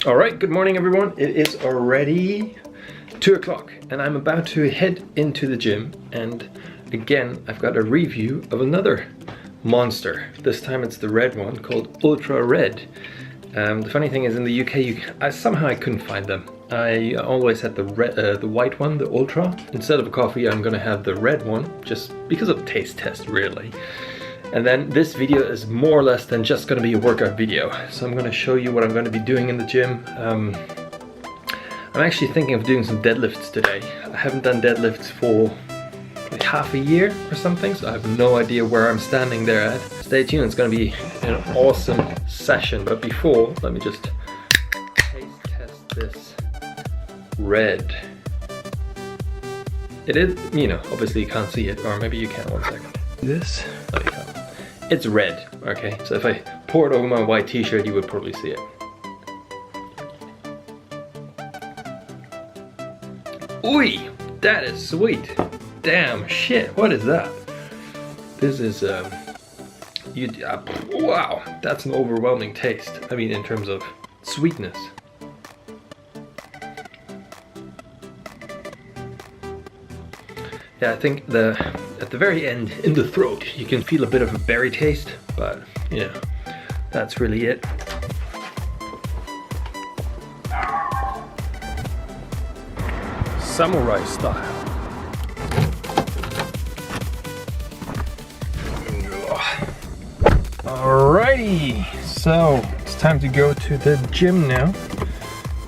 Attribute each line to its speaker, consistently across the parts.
Speaker 1: All right, good morning everyone. It is already 2 o'clock and I'm about to head into the gym, and again I've got a review of another monster. This time it's the red one called Ultra Red. The funny thing is in the UK somehow I couldn't find them. I always had the white one, the Ultra. Instead of a coffee I'm gonna have the red one just because of taste test really. And then this video is more or less than just going to be a workout video. So I'm going to show you what I'm going to be doing in the gym. I'm actually thinking of doing some deadlifts today. I haven't done deadlifts for like half a year or something, so I have no idea where I'm standing there at. Stay tuned, it's going to be an awesome session. But before, let me just taste test this red. It is, you know, obviously you can't see it, or maybe you can, 1 second. This, there you go. It's red, okay? So if I pour it over my white t-shirt, you would probably see it. Ooh, that is sweet. Damn shit, what is that? This is, wow, that's an overwhelming taste. I mean, in terms of sweetness. Yeah, I think at the very end, in the throat, you can feel a bit of a berry taste, but yeah, that's really it. Samurai style. Alrighty, so it's time to go to the gym now.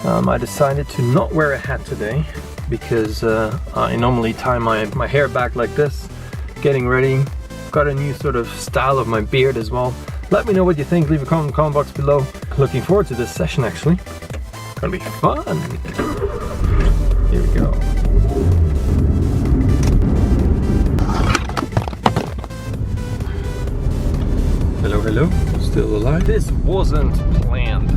Speaker 1: I decided to not wear a hat today because I normally tie my hair back like this, getting ready. Got a new sort of style of my beard as well. Let me know what you think, leave a comment in the comment box below. Looking forward to this session actually. Gonna be fun. Here we go. Hello, hello, still alive? This wasn't planned.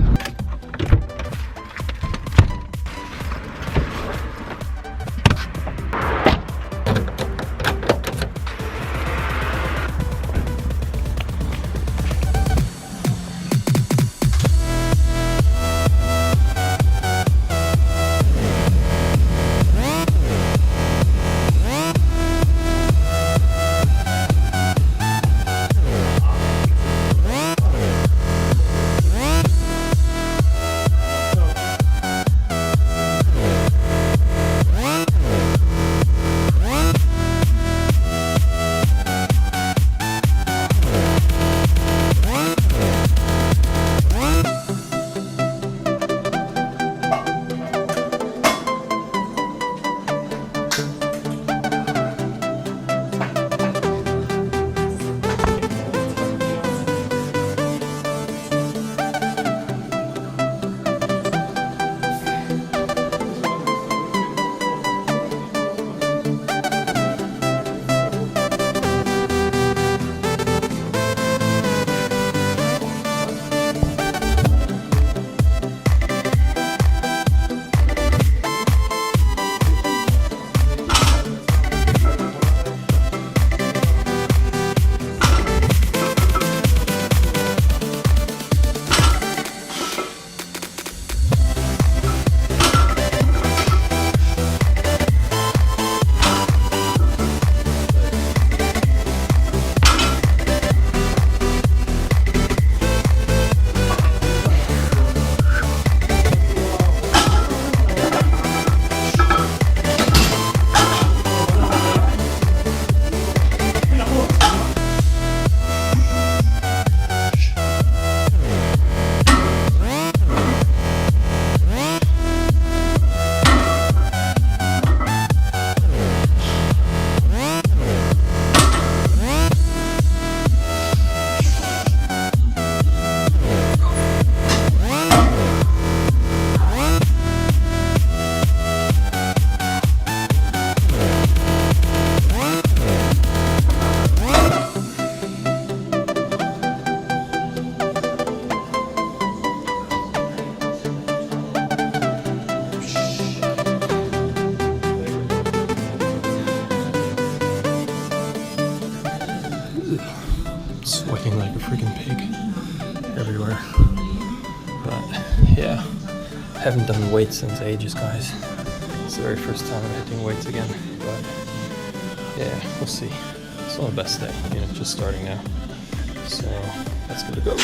Speaker 1: sweating like a freaking pig everywhere. But yeah, Haven't done weights since ages, guys. It's the very first time I'm hitting weights again, but yeah, we'll see. It's not the best day, you know, just starting now. So let's give it a go.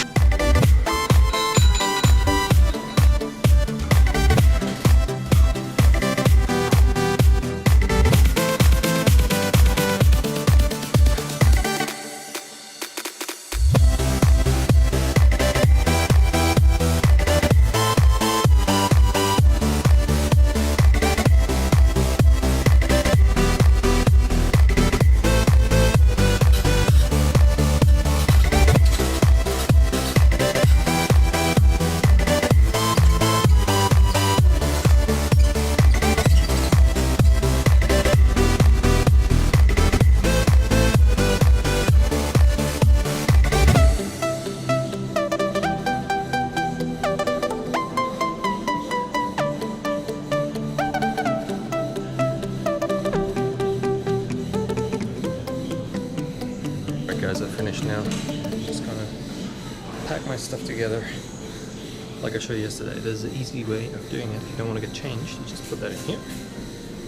Speaker 1: Guys, I finished now. Just gonna pack my stuff together. Like I showed you yesterday, there's an easy way of doing it. If you don't want to get changed, you just put that in here.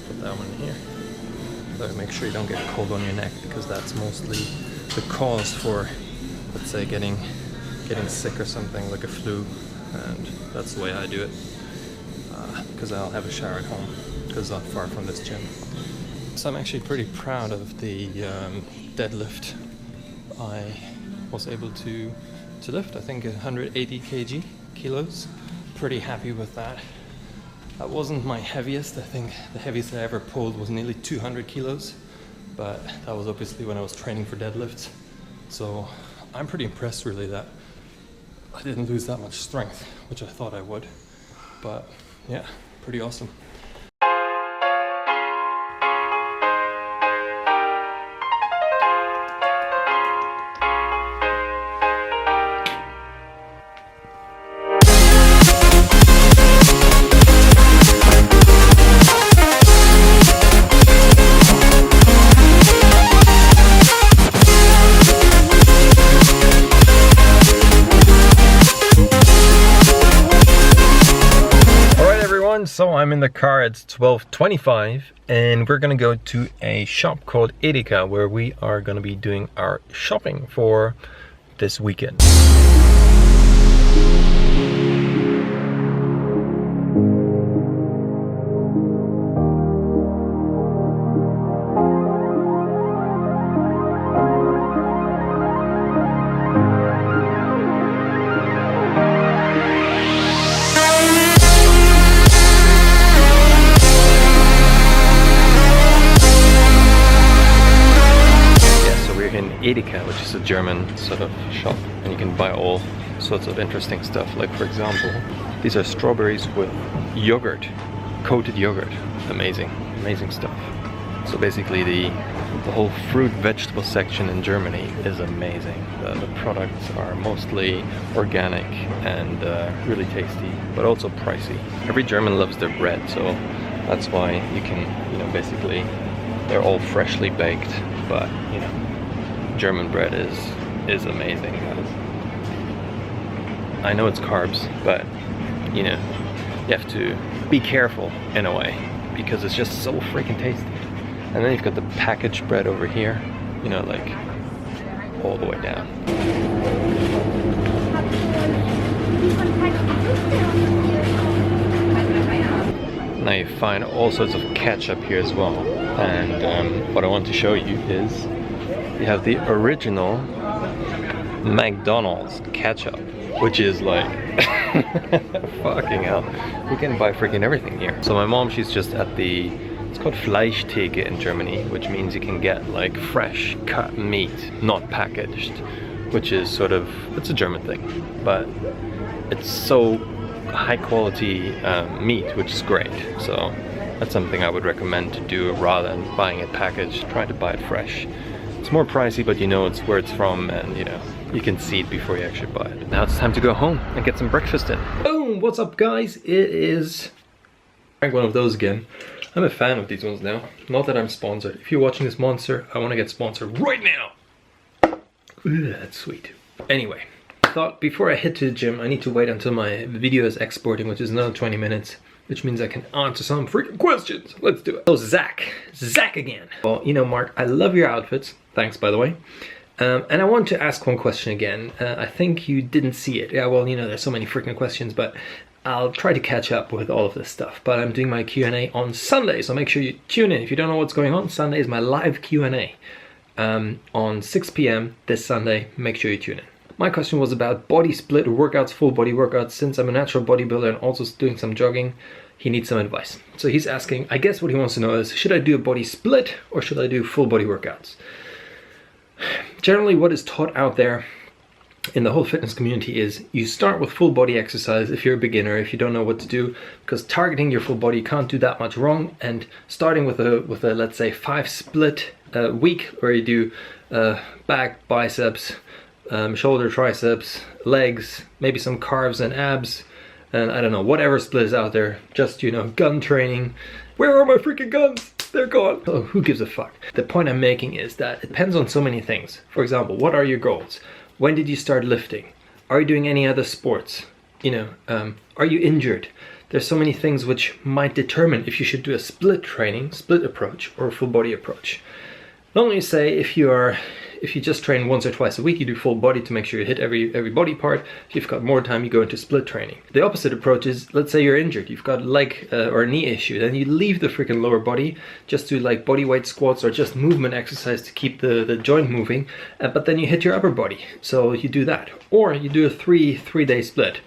Speaker 1: Put that one in here. But make sure you don't get cold on your neck, because that's mostly the cause for, let's say, getting sick or something, like a flu. And that's the way I do it. Because I'll have a shower at home, because it's not far from this gym. So I'm actually pretty proud of the deadlift. I was able to lift, I think, 180 kilos. Pretty happy with that. That wasn't my heaviest. I think the heaviest I ever pulled was nearly 200 kilos, but that was obviously when I was training for deadlifts. So I'm pretty impressed really that I didn't lose that much strength, which I thought I would. But yeah, pretty awesome. So I'm in the car, it's 12:25 and we're gonna go to a shop called Edeka, where we are gonna be doing our shopping for this weekend. Edeka, which is a German sort of shop, and you can buy all sorts of interesting stuff. Like, for example, these are strawberries with yogurt, coated yogurt. Amazing, amazing stuff. So basically the whole fruit vegetable section in Germany is amazing. The products are mostly organic and really tasty, but also pricey. Every German loves their bread, so that's why you can, you know, basically they're all freshly baked, but you know, German bread is amazing, guys. I know it's carbs, but you know, you have to be careful in a way, because it's just so freaking tasty. And then you've got the packaged bread over here, you know, like all the way down. Now you find all sorts of ketchup here as well. And what I want to show you is you have the original McDonald's ketchup, which is like fucking hell. You can buy freaking everything here. So my mom, she's just at the, it's called Fleischtheke in Germany, which means you can get like fresh cut meat, not packaged, which is sort of, it's a German thing, but it's so high quality meat, which is great. So that's something I would recommend to do rather than buying it packaged. Try to buy it fresh. It's more pricey, but you know it's where it's from, and you know, you can see it before you actually buy it. Now it's time to go home and get some breakfast in. Boom! What's up, guys? It is one of those again. I'm a fan of these ones now. Not that I'm sponsored. If you're watching this monster, I want to get sponsored right now. Ooh, that's sweet. Anyway, thought before I head to the gym, I need to wait until my video is exporting, which is another 20 minutes, which means I can answer some freaking questions. Let's do it. So Zach again. Well, you know, Mark, I love your outfits. Thanks, by the way. And I want to ask one question again. I think you didn't see it. Yeah, well, you know, there's so many freaking questions, but I'll try to catch up with all of this stuff. But I'm doing my Q&A on Sunday, so make sure you tune in. If you don't know what's going on, Sunday is my live Q&A on 6 p.m. this Sunday. Make sure you tune in. My question was about body split workouts, full body workouts. Since I'm a natural bodybuilder and also doing some jogging, he needs some advice. So he's asking, I guess what he wants to know is, should I do a body split or should I do full body workouts? Generally, what is taught out there in the whole fitness community is you start with full body exercise if you're a beginner, if you don't know what to do, because targeting your full body, you can't do that much wrong. And starting with a let's say 5 split week, where you do back, biceps, shoulder, triceps, legs, maybe some calves and abs, and I don't know, whatever split is out there, just, you know, gun training. Where are my freaking guns? They're gone. Oh, who gives a fuck? The point I'm making is that it depends on so many things. For example, what are your goals? When did you start lifting? Are you doing any other sports? You know, are you injured? There's so many things which might determine if you should do a split training, split approach, or a full body approach. Normally say if you just train once or twice a week, you do full body to make sure you hit every body part. If you've got more time, you go into split training. The opposite approach is, let's say you're injured, you've got a leg or a knee issue, then you leave the freaking lower body, just do like body weight squats or just movement exercise to keep the joint moving, but then you hit your upper body. So you do that. Or you do a three-day split.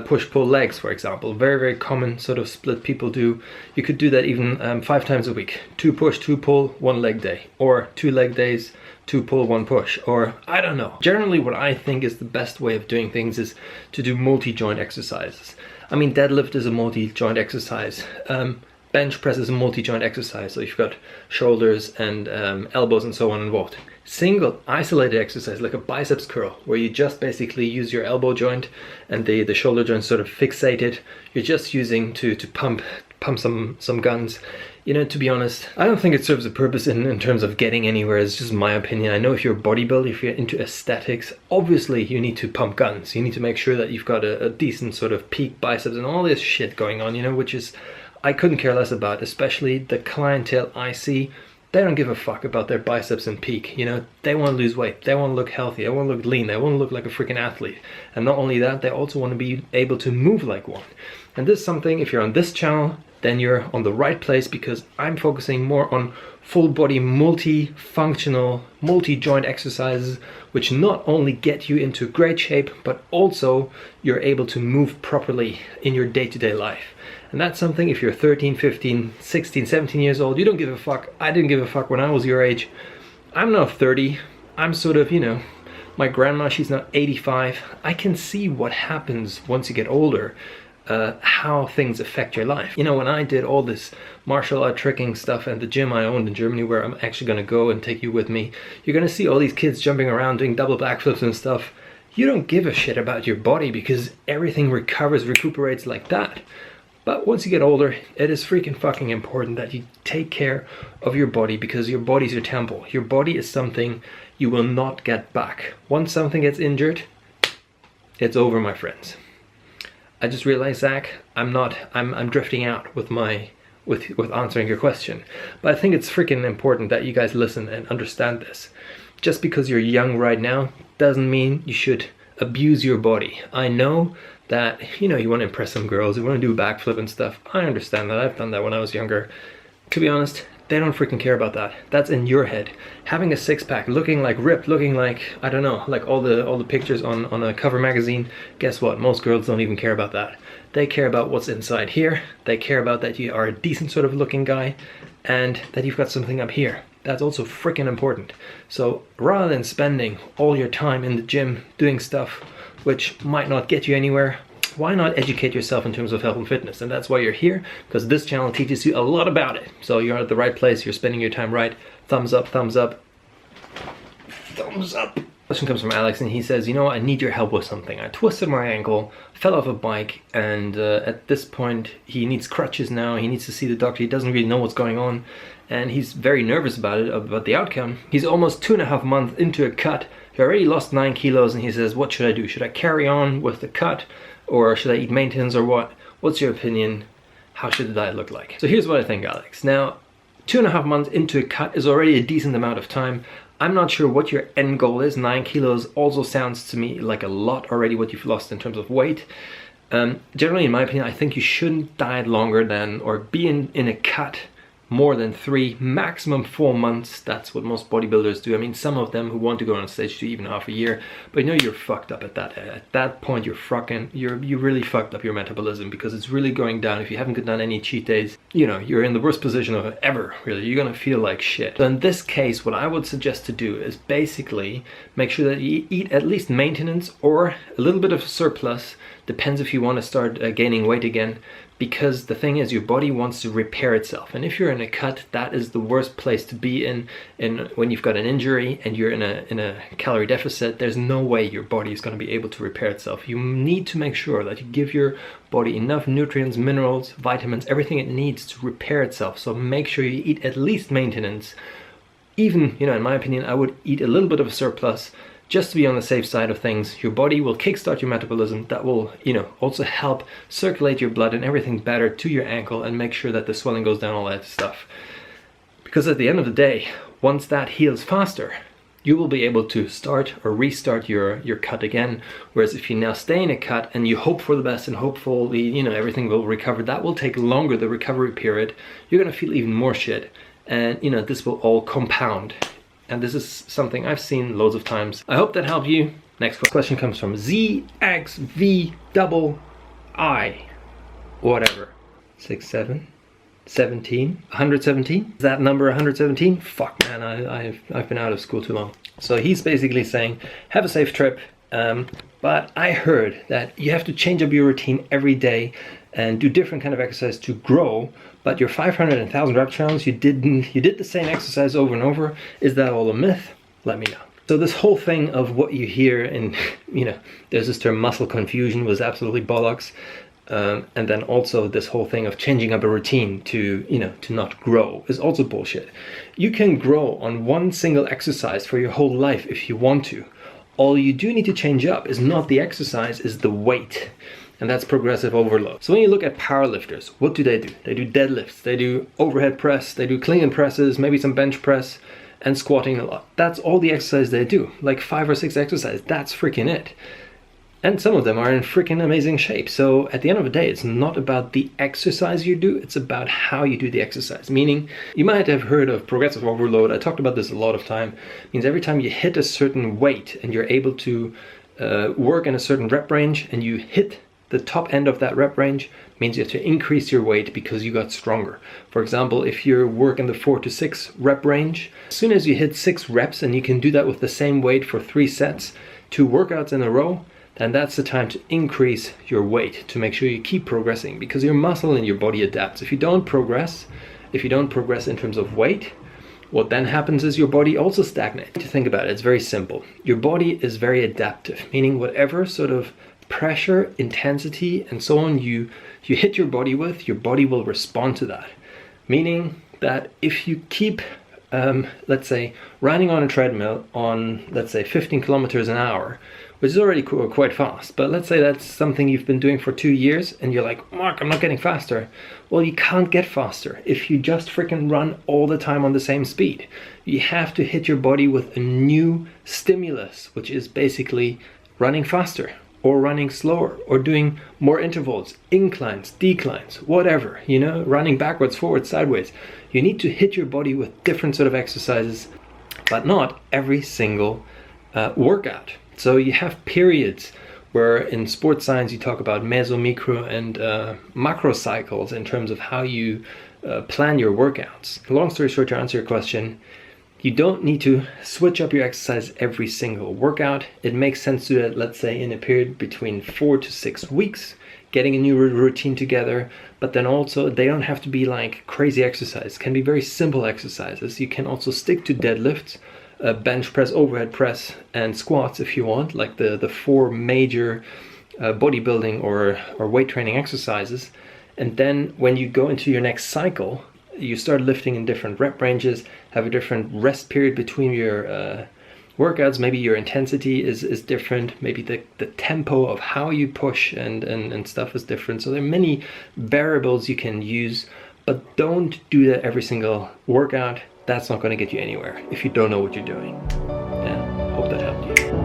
Speaker 1: Push-pull legs, for example, very, very common sort of split people do. You could do that even 5 times a week. 2 push, 2 pull, 1 leg day. Or 2 leg days, 2 pull, 1 push. Or I don't know. Generally what I think is the best way of doing things is to do multi-joint exercises. I mean, deadlift is a multi-joint exercise. Bench press is a multi-joint exercise. So you've got shoulders and elbows and so on involved. Single isolated exercise like a biceps curl, where you just basically use your elbow joint and the shoulder joint sort of fixated. You're just using to pump some guns. You know, to be honest, I don't think it serves a purpose in terms of getting anywhere. It's just my opinion. I know if you're a bodybuilder, if you're into aesthetics, obviously you need to pump guns. You need to make sure that you've got a decent sort of peak biceps and all this shit going on, you know, which is, I couldn't care less about, especially the clientele I see. They don't give a fuck about their biceps and peak, you know. They want to lose weight, they want to look healthy, they want to look lean, they want to look like a freaking athlete. And not only that, they also want to be able to move like one. And this is something, if you're on this channel, then you're on the right place, because I'm focusing more on full body, multi-functional, multi-joint exercises, which not only get you into great shape, but also you're able to move properly in your day-to-day life. And that's something, if you're 13, 15, 16, 17 years old, you don't give a fuck. I didn't give a fuck when I was your age. I'm now 30. I'm sort of, you know, my grandma, she's now 85. I can see what happens once you get older, how things affect your life. You know, when I did all this martial art tricking stuff at the gym I owned in Germany, where I'm actually going to go and take you with me, you're going to see all these kids jumping around doing double backflips and stuff. You don't give a shit about your body because everything recuperates like that. But once you get older, it is freaking fucking important that you take care of your body, because your body's your temple. Your body is something you will not get back. Once something gets injured, it's over, my friends. I just realized, Zach, I'm drifting out with answering your question. But I think it's freaking important that you guys listen and understand this. Just because you're young right now doesn't mean you should abuse your body. I know that, you know, you want to impress some girls, you want to do a backflip and stuff. I understand that. I've done that when I was younger. To be honest, they don't freaking care about that. That's in your head. Having a six-pack, looking like ripped, looking like, I don't know, like all the pictures on a cover magazine, guess what? Most girls don't even care about that. They care about what's inside here. They care about that you are a decent sort of looking guy and that you've got something up here. That's also freaking important. So rather than spending all your time in the gym doing stuff which might not get you anywhere, why not educate yourself in terms of health and fitness? And that's why you're here, because this channel teaches you a lot about it. So you're at the right place, you're spending your time right. Thumbs up, thumbs up, thumbs up. Question comes from Alex, and he says, you know, I need your help with something. I twisted my ankle, fell off a bike, and at this point he needs crutches now. He needs to see the doctor. He doesn't really know what's going on, and he's very nervous about it, about the outcome. He's almost 2.5 months into a cut, He already lost 9 kilos and he says, what should I do? Should I carry on with the cut or should I eat maintenance or what? What's your opinion? How should the diet look like? So here's what I think, Alex. Now, 2.5 months into a cut is already a decent amount of time. I'm not sure what your end goal is. 9 kilos also sounds to me like a lot already what you've lost in terms of weight. Generally, in my opinion, I think you shouldn't diet longer than, or be in a cut more than 3, maximum 4 months. That's what most bodybuilders do. I mean, some of them who want to go on stage do even half a year, but you know you're fucked up at that point. You really fucked up your metabolism because it's really going down. If you haven't done any cheat days, you know, you're in the worst position of ever, really. You're gonna feel like shit. So in this case, what I would suggest to do is basically make sure that you eat at least maintenance or a little bit of surplus. Depends if you want to start gaining weight again, because the thing is your body wants to repair itself, and if you're in a cut, that is the worst place to be in when you've got an injury and you're in a calorie deficit. There's no way your body is going to be able to repair itself. You need to make sure that you give your body enough nutrients, minerals, vitamins, everything it needs to repair itself. So make sure you eat at least maintenance. Even, you know, in my opinion, I would eat a little bit of a surplus just to be on the safe side of things. Your body will kickstart your metabolism. That will, you know, also help circulate your blood and everything better to your ankle and make sure that the swelling goes down, all that stuff. Because at the end of the day, once that heals faster, you will be able to start or restart your cut again. Whereas if you now stay in a cut and you hope for the best and hopefully, you know, everything will recover, that will take longer, the recovery period. You're gonna feel even more shit. And, you know, this will all compound. And this is something I've seen loads of times. I hope that helped you. Next question comes from ZXVII, whatever. 6, 7, 17, 117. Is that number 117? Fuck, man, I've been out of school too long. So he's basically saying, have a safe trip. But I heard that you have to change up your routine every day and do different kind of exercise to grow. But your 500 and 1000 rep challenge, you did the same exercise over and over. Is that all a myth? Let me know. So this whole thing of what you hear in, you know, there's this term muscle confusion was absolutely bollocks. And then also this whole thing of changing up a routine to, you know, to not grow is also bullshit. You can grow on one single exercise for your whole life if you want to. All you do need to change up is not the exercise, is the weight. And that's progressive overload. So when you look at powerlifters, what do? They do deadlifts, they do overhead press, they do clean and presses, maybe some bench press, and squatting a lot. That's all the exercise they do, like 5 or 6 exercises. That's freaking it. And some of them are in freaking amazing shape. So at the end of the day, it's not about the exercise you do, it's about how you do the exercise. Meaning, you might have heard of progressive overload. I talked about this a lot of time. It means every time you hit a certain weight and you're able to work in a certain rep range and you hit the top end of that rep range, means you have to increase your weight because you got stronger. For example, if you work in the 4 to 6 rep range, as soon as you hit 6 reps and you can do that with the same weight for 3 sets, 2 workouts in a row, then that's the time to increase your weight to make sure you keep progressing, because your muscle and your body adapts. If you don't progress in terms of weight, what then happens is your body also stagnates. To think about it, it's very simple. Your body is very adaptive, meaning whatever sort of pressure, intensity, and so on you hit your body with, your body will respond to that. Meaning that if you keep, let's say, running on a treadmill on, let's say, 15 kilometers an hour, which is already quite fast, but let's say that's something you've been doing for 2 years, and you're like, Mark, I'm not getting faster. Well, you can't get faster if you just freaking run all the time on the same speed. You have to hit your body with a new stimulus, which is basically running faster, or running slower, or doing more intervals, inclines, declines, whatever, you know, running backwards, forwards, sideways. You need to hit your body with different sort of exercises, but not every single workout. So you have periods where in sports science you talk about meso, micro, and macro cycles in terms of how you plan your workouts. Long story short, to answer your question, you don't need to switch up your exercise every single workout. It makes sense to do it, let's say, in a period between 4 to 6 weeks, getting a new routine together. But then also, they don't have to be like crazy exercises. It can be very simple exercises. You can also stick to deadlifts, bench press, overhead press, and squats if you want, like the 4 major bodybuilding or weight training exercises. And then when you go into your next cycle, you start lifting in different rep ranges, have a different rest period between your workouts, maybe your intensity is different, maybe the tempo of how you push and stuff is different. So there are many variables you can use, but don't do that every single workout. That's not going to get you anywhere if you don't know what you're doing. Yeah, hope that helped you.